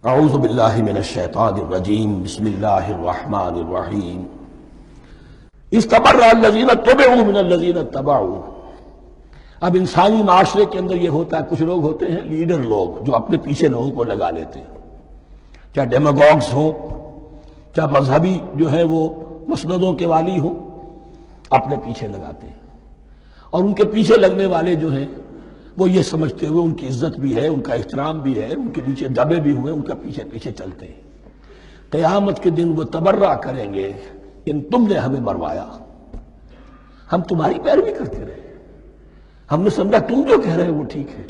اعوذ باللہ من الشیطان الرجیم بسم اللہ الرحمن الرحیم استبرأ الذین اتبعوا من الذین اتبعوا۔ اب انسانی معاشرے کے اندر یہ ہوتا ہے، کچھ لوگ ہوتے ہیں لیڈر لوگ جو اپنے پیچھے لوگوں کو لگا لیتے ہیں، چاہے ڈیماگوگز ہوں، چاہے مذہبی جو ہے وہ مسندوں کے والی ہوں، اپنے پیچھے لگاتے ہیں۔ اور ان کے پیچھے لگنے والے جو ہیں وہ یہ سمجھتے ہوئے ان کی عزت بھی ہے، ان کا احترام بھی ہے، ان کے نیچے دبے بھی ہوئے، ان کا پیچھے پیچھے چلتے ہیں۔ قیامت کے دن وہ تبرہ کریں گے کہ تم نے ہمیں مروایا، ہم تمہاری پیروی کرتے رہے، ہم نے سمجھا تم جو کہہ رہے ہیں وہ ٹھیک ہے،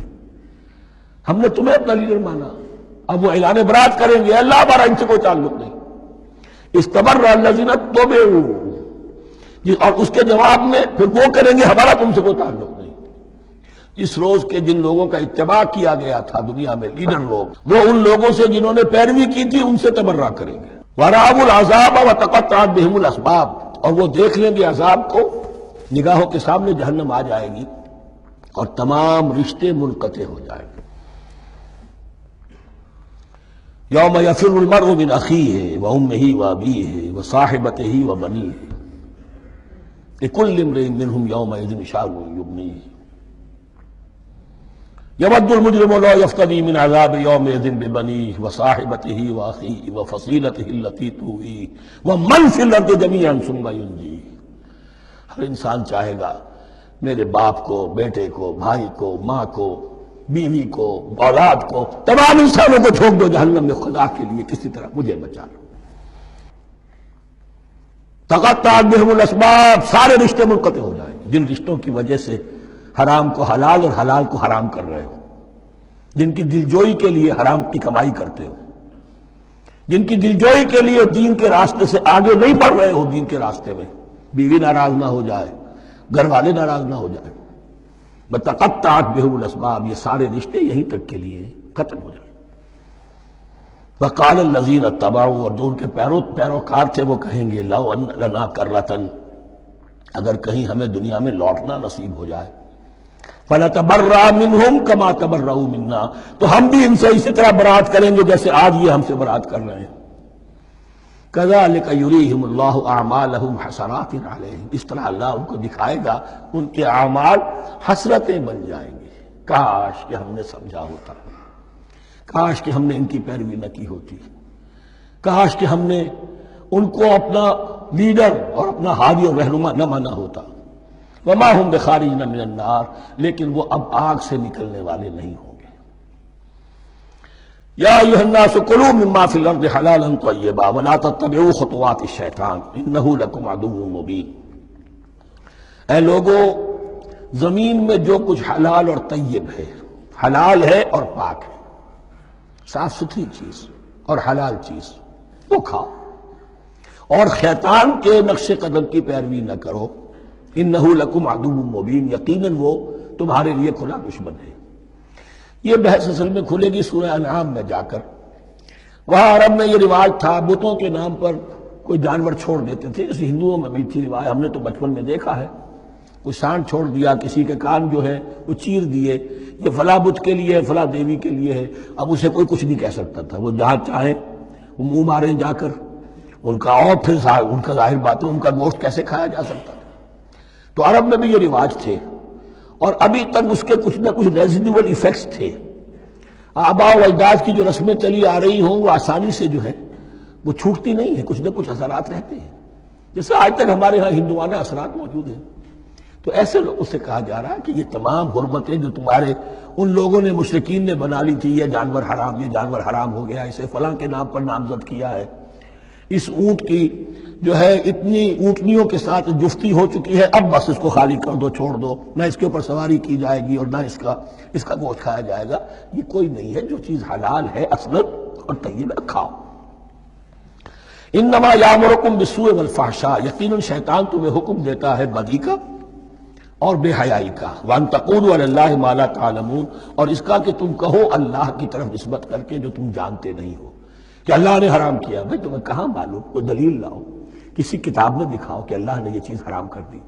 ہم نے تمہیں اپنا لیڈر مانا۔ اب وہ اعلان برات کریں گے، اللہ ہمارا ان سے کوئی تعلق نہیں۔ استبرأ الذین اتبعوا، اور اس کے جواب میں پھر وہ کریں گے ہمارا تم سے کوئی تعلق نہیں۔ اس روز کے جن لوگوں کا اتباع کیا گیا تھا دنیا میں، لیڈر لوگ، وہ ان لوگوں سے جنہوں نے پیروی کی تھی ان سے تبرہ کریں گے۔ وَرَأَوُا الْعَذَابَ وَتَقَطَّعَتْ بِهِمُ الْأَسْبَابُ، اور وہ دیکھ لیں گے عذاب کو، نگاہوں کے سامنے جہنم آ جائے گی اور تمام رشتے منقطع ہو جائیں گے۔ یوم یفر المرء من اخیہ وامہ وابیہ وصاحبتہ وبنیہ لکل امرئ منہم یومئذ شأن یغنیہ یود المجرم لا یفتدی من عذاب یومئذ ببنیہ وصاحبتہ واخیہ وفصیلتہ التی تؤویہ ومن فی الارض جمیعا ثم ینجیہ۔ ہر انسان چاہے گا میرے باپ کو، بیٹے کو، بھائی کو، ماں کو، بیوی کو، اولاد کو، تمام انسانوں کو جھونک دو جہنم میں، خدا کے لیے کسی طرح مجھے بچا لو۔ تقطعت بہم الاسباب، سارے رشتے منقطع ہو جائیں گے، جن رشتوں کی وجہ سے حرام کو حلال اور حلال کو حرام کر رہے ہو، جن کی دلجوئی کے لیے حرام کی کمائی کرتے ہو، جن کی دلجوئی کے لیے دین کے راستے سے آگے نہیں بڑھ رہے ہو، دین کے راستے میں بیوی ناراض نہ ہو جائے، گھر والے ناراض نہ ہو جائے۔ بتقطعت بہم الاسباب، یہ سارے رشتے یہیں تک کے لیے ختم ہو جائیں۔ وقال الذین اتبعوا، اور جو ان کے پیروکار تھے وہ کہیں گے لو ان لنا کرۃ، اگر کہیں ہمیں دنیا میں لوٹنا نصیب ہو جائے، فنتبرأ منہم کما تبرؤوا منا، تو ہم بھی ان سے اسی طرح برات کریں گے جیسے آج یہ ہم سے برات کر رہے ہیں۔ کذالک یریہم اللہ اعمالہم حسرات علیہم، اس طرح اللہ ان کو دکھائے گا ان کے اعمال حسرتیں بن جائیں گے۔ کاش کہ ہم نے سمجھا ہوتا، کاش کہ ہم نے ان کی پیروی نہ کی ہوتی، کاش کہ ہم نے ان کو اپنا لیڈر اور اپنا ہادی اور رہنما نہ مانا ہوتا۔ وما ہم بخارجین من النار، لیکن وہ اب آگ سے نکلنے والے نہیں ہوں گے۔ یا ایھا الناس کلوا مما فی الارض حلالا طیبا ولا تتبعوا خطوات الشیطان انہ لکم عدو مبین۔ اے لوگو، زمین میں جو کچھ حلال اور طیب ہے، حلال ہے اور پاک ہے، صاف ستھری چیز اور حلال چیز، وہ کھاؤ، اور شیطان کے نقش قدم کی پیروی نہ کرو۔ انہ لکم عدو مبین، یقیناً وہ تمہارے لیے کھلا دشمن ہے۔ یہ بحث اصل میں کھلے گی سورہ انعام میں جا کر۔ وہاں عرب میں یہ رواج تھا، بتوں کے نام پر کوئی جانور چھوڑ دیتے تھے، جیسے ہندوؤں میں بھی تھی رواج، ہم نے تو بچپن میں دیکھا ہے، کوئی سانڈ چھوڑ دیا، کسی کے کان جو ہے وہ چیر دیے، یہ فلاں بت کے لیے ہے، فلاں دیوی کے لیے ہے۔ اب اسے کوئی کچھ نہیں کہہ سکتا تھا، وہ جہاں چاہیں وہ منہ ماریں جا کر ان کا، اور پھر ان کا ظاہر بات ہے ان کا گوشت کیسے کھایا جا سکتا تھا۔ تو عرب میں بھی یہ رواج تھے، اور ابھی تک اس کے کچھ نہ کچھ ریزیڈیول ایفیکٹس تھے۔ آباء و اجداد کی جو رسمیں چلی آ رہی ہوں وہ آسانی سے جو ہے وہ چھوٹتی نہیں ہے، کچھ نہ کچھ اثرات رہتے ہیں، جیسے آج تک ہمارے ہاں ہندوانہ اثرات موجود ہیں۔ تو ایسے لوگوں سے کہا جا رہا ہے کہ یہ تمام حرمتیں جو تمہارے ان لوگوں نے، مشرکین نے بنا لی تھی، یہ جانور حرام، یہ جانور حرام ہو گیا، اسے فلاں کے نام پر نامزد کیا ہے، اس اونٹ کی جو ہے اتنی اونٹنیوں کے ساتھ جفتی ہو چکی ہے، اب بس اس کو خالی کر دو، چھوڑ دو، نہ اس کے اوپر سواری کی جائے گی اور نہ اس کا گوشت کھایا جائے گا۔ یہ کوئی نہیں ہے، جو چیز حلال ہے اصلاً اور طیب ہے کھاؤ۔ انما یامرکم بالسوء والفحشاء، یقیناً شیطان تمہیں حکم دیتا ہے بدی کا اور بے حیائی کا، وان تقولوا علی اللہ ما لا تعلمون، اور اس کا کہ تم کہو اللہ کی طرف نسبت کر کے جو تم جانتے نہیں ہو کہ اللہ نے حرام کیا۔ بھائی تمہیں کہاں معلوم؟ کوئی دلیل لاؤ، کسی کتاب میں دکھاؤ کہ اللہ نے یہ چیز حرام کر دی۔